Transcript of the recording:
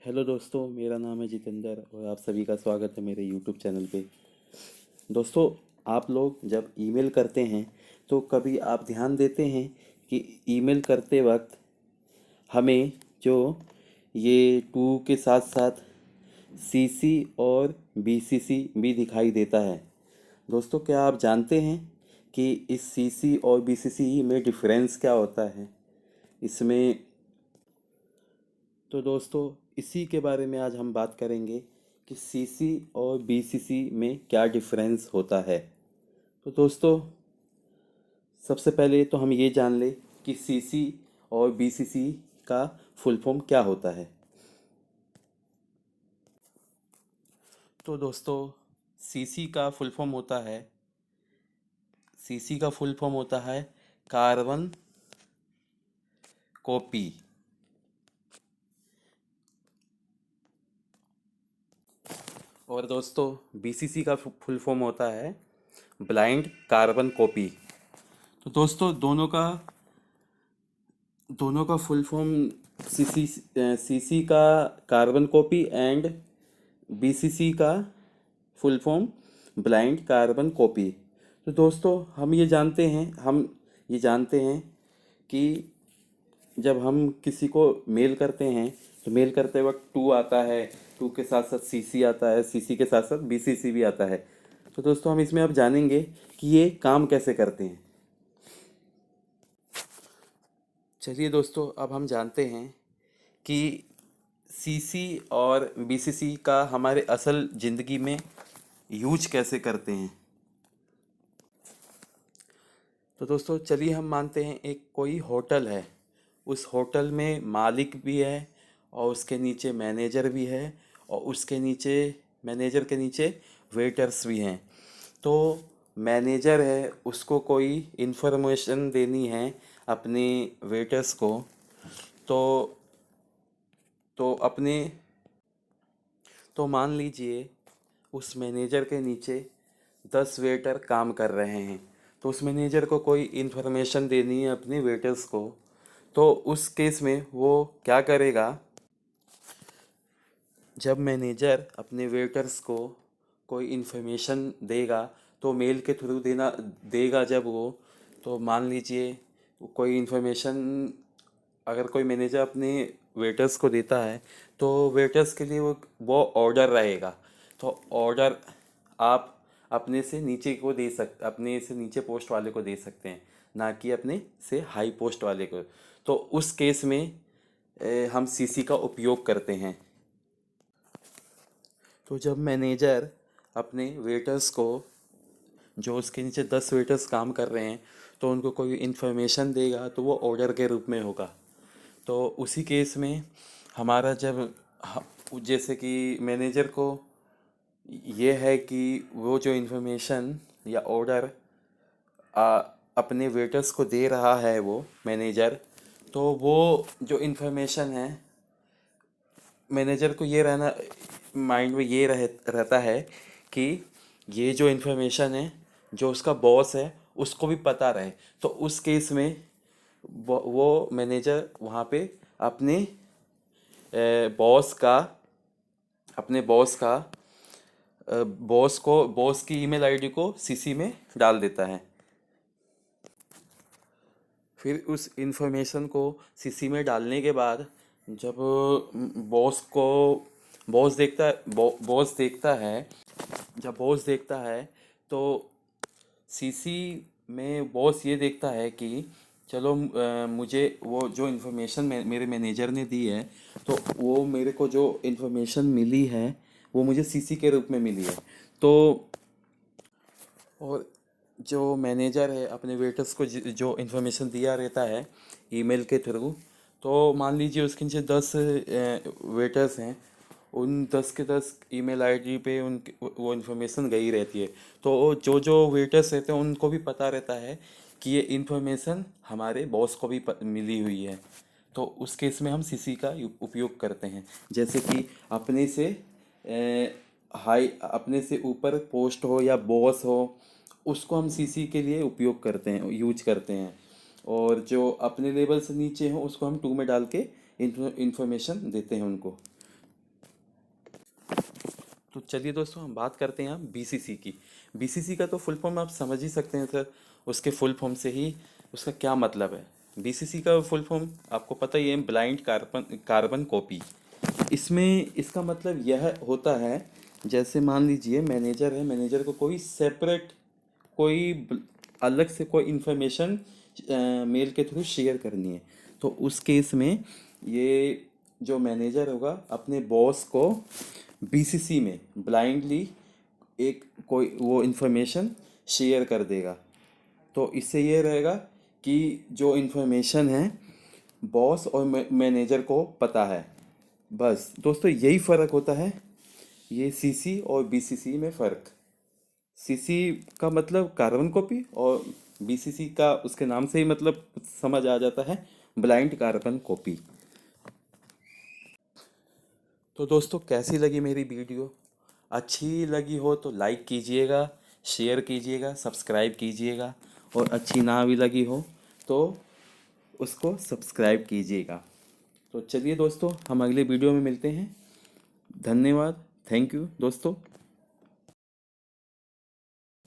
Hello दोस्तों, मेरा नाम है जितेंद्र और आप सभी का स्वागत है मेरे यूट्यूब चैनल पे। दोस्तों, आप लोग जब ईमेल करते हैं तो कभी आप ध्यान देते हैं कि ईमेल करते वक्त हमें जो ये टू के साथ साथ सीसी और बीसीसी भी दिखाई देता है। दोस्तों, क्या आप जानते हैं कि इस सीसी और बीसीसी में डिफरेंस क्या होता है इसमें? तो दोस्तों, इसी के बारे में आज हम बात करेंगे कि सीसी और बीसीसी में क्या डिफरेंस होता है। तो दोस्तों, सबसे पहले तो हम ये जान लें कि सीसी और बीसीसी का फुल फॉर्म क्या होता है। तो दोस्तों, सीसी का फुल फॉर्म होता है सीसी का फुल फॉर्म होता है कार्बन कॉपी। और दोस्तों, बीसीसी का फुल फॉर्म होता है ब्लाइंड कार्बन कॉपी। तो दोस्तों, दोनों का फुल फॉर्म सीसी सीसी का कार्बन कॉपी एंड बीसीसी का full form blind carbon copy. तो दोस्तों, हम ये जानते हैं कि जब हम किसी को मेल करते हैं तो मेल करते वक्त टू आता है, टू के साथ साथ सीसी आता है, सीसी के साथ साथ बीसीसी भी आता है। तो दोस्तों, हम इसमें अब जानेंगे कि ये काम कैसे करते हैं। चलिए दोस्तों, अब हम जानते हैं कि सीसी और बीसीसी का हमारे असल ज़िंदगी में यूज कैसे करते हैं। तो दोस्तों, चलिए हम मानते हैं एक कोई होटल है। उस होटल में मालिक भी है और उसके नीचे मैनेजर भी है और उसके नीचे मैनेजर के नीचे वेटर्स भी हैं। तो मैनेजर है, उसको कोई इन्फॉर्मेशन देनी है अपने वेटर्स को। तो तो अपने तो मान लीजिए उस मैनेजर के नीचे 10 वेटर काम कर रहे हैं। तो उस मैनेजर को कोई इन्फॉर्मेशन देनी है अपने वेटर्स को। तो उस केस में वो क्या करेगा? जब मैनेजर अपने वेटर्स को कोई इन्फॉर्मेशन देगा तो मेल के थ्रू देना देगा जब वो, तो मान लीजिए कोई इन्फॉर्मेशन अगर कोई मैनेजर अपने वेटर्स को देता है तो वेटर्स के लिए वो ऑर्डर रहेगा। तो ऑर्डर आप अपने से नीचे पोस्ट वाले को दे सकते हैं, ना कि अपने से हाई पोस्ट वाले को। तो उस केस में हम सीसी का उपयोग करते हैं। तो जब मैनेजर अपने वेटर्स को, जो उसके नीचे 10 वेटर्स काम कर रहे हैं, तो उनको कोई इन्फॉर्मेशन देगा तो वो ऑर्डर के रूप में होगा। तो उसी केस में हमारा जैसे कि मैनेजर को ये है कि वो जो इन्फॉर्मेशन या ऑर्डर अपने वेटर्स को दे रहा है वो मैनेजर, तो वो जो इन्फॉर्मेशन है मैनेजर को ये रहना माइंड में रहता है कि ये जो इन्फॉर्मेशन है जो उसका बॉस है उसको भी पता रहे। तो उस केस में वो मैनेजर वहाँ पे अपने बॉस का अपने बॉस की ईमेल आईडी को सीसी में डाल देता है। फिर उस इंफॉर्मेशन को सीसी में डालने के बाद जब बॉस को बॉस देखता है जब बॉस देखता है तो सीसी में बॉस ये देखता है कि चलो, मुझे वो जो इन्फॉर्मेशन मेरे मैनेजर ने दी है, तो वो मेरे को जो इन्फॉर्मेशन मिली है वो मुझे सीसी के रूप में मिली है। तो और जो मैनेजर है अपने वेटर्स को जो इन्फॉर्मेशन दिया रहता है ईमेल के थ्रू, तो मान लीजिए उसके नीचे 10 वेटर्स हैं। उन 10 के 10 ईमेल आईडी पे उनकी वो इन्फॉर्मेशन गई रहती है। तो जो जो वेटर्स रहते हैं उनको भी पता रहता है कि ये इन्फॉर्मेशन हमारे बॉस को भी मिली हुई है। तो उस केस में हम सीसी का उपयोग करते हैं। जैसे कि अपने से ऊपर पोस्ट हो या बॉस हो, उसको हम सीसी के लिए उपयोग करते हैं, यूज करते हैं। और जो अपने लेवल से नीचे हो उसको हम टू में डाल के इंफॉर्मेशन देते हैं उनको। तो चलिए दोस्तों हम बात करते हैं अब बीसीसी की। बीसीसी का तो फुल फॉर्म आप समझ ही सकते हैं सर, उसके फुल फॉर्म से ही उसका क्या मतलब है। बीसीसी का फुल फॉर्म आपको पता ही है, ब्लाइंड कार्बन कार्बन कॉपी। इसमें इसका मतलब यह होता है, जैसे मान लीजिए मैनेजर है, मैनेजर को कोई सेपरेट अलग से कोई इन्फॉर्मेशन मेल के थ्रू शेयर करनी है, तो उस केस में ये जो मैनेजर होगा अपने बॉस को बीसीसी में ब्लाइंडली एक कोई वो इन्फॉर्मेशन शेयर कर देगा। तो इससे ये रहेगा कि जो इन्फॉर्मेशन है बॉस और मैनेजर को पता है। बस दोस्तों यही फ़र्क होता है, ये सीसी और बीसीसी में फ़र्क। सीसी का मतलब कार्बन कॉपी, और बीसीसी का उसके नाम से ही मतलब समझ आ जाता है, ब्लाइंड कार्बन कॉपी। तो दोस्तों कैसी लगी मेरी वीडियो? अच्छी लगी हो तो लाइक कीजिएगा, शेयर कीजिएगा, सब्सक्राइब कीजिएगा, और अच्छी ना भी लगी हो तो उसको सब्सक्राइब कीजिएगा। तो चलिए दोस्तों हम अगले वीडियो में मिलते हैं। धन्यवाद, थैंक यू दोस्तों।